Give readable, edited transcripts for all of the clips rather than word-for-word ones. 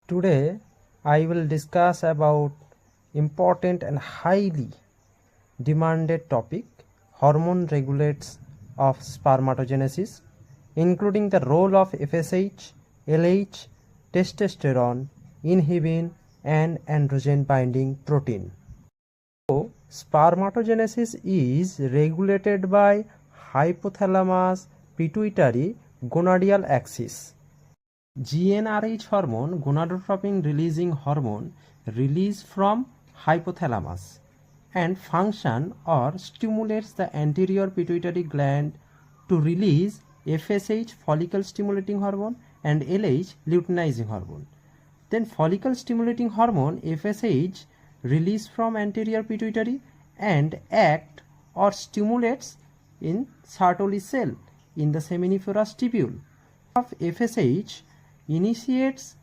Today I will discuss about important and highly demanded topic, hormone regulates of spermatogenesis, including the role of FSH, LH, testosterone, inhibin and androgen binding protein. So, spermatogenesis is regulated by hypothalamus pituitary gonadal axis. GnRH hormone, gonadotropin releasing hormone, released from hypothalamus and function or stimulates the anterior pituitary gland to release FSH, follicle stimulating hormone, and LH, luteinizing hormone. Then follicle stimulating hormone FSH released from anterior pituitary and act or stimulates in Sertoli cell in the seminiferous tubule of FSH initiates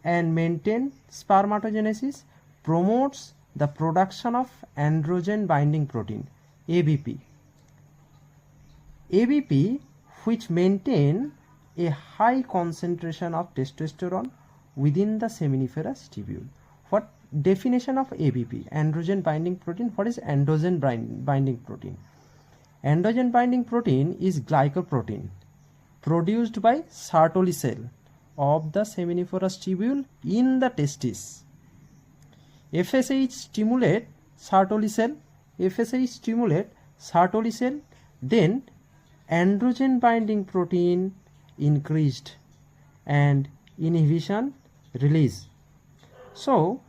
and maintains spermatogenesis, promotes the production of androgen binding protein ABP. ABP, which maintain a high concentration of testosterone within the seminiferous tubule. What definition of ABP? Androgen binding protein. What is androgen binding protein? Androgen binding protein is glycoprotein produced by Sertoli cell of the seminiferous tubule in the testis. FSH stimulate Sertoli cell. FSH stimulate Sertoli cell. Then androgen binding protein increased and inhibition release. So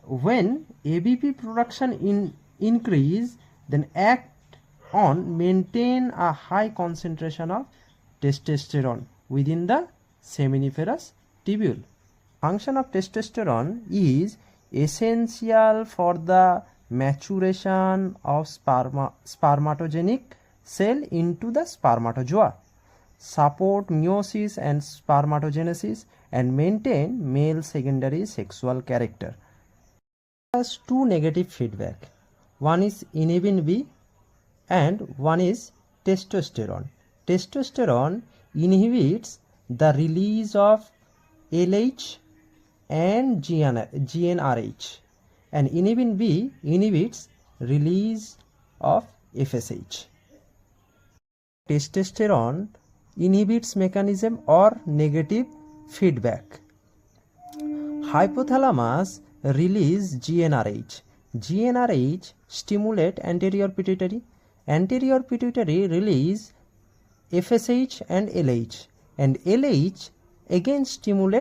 when ABP production increase, then act on maintain a high concentration of testosterone within the seminiferous tubule. Function of testosterone is essential for the maturation of spermatogenic cell into the spermatozoa, support meiosis and spermatogenesis, and maintain male secondary sexual character. Has two negative feedback. One is inhibin B and one is testosterone. Testosterone inhibits the release of LH and GnRH, and inhibin B inhibits release of FSH. Testosterone inhibits mechanism or negative feedback. Hypothalamus release GnRH. GnRH stimulate anterior pituitary. Anterior pituitary release FSH and LH, and LH again stimulate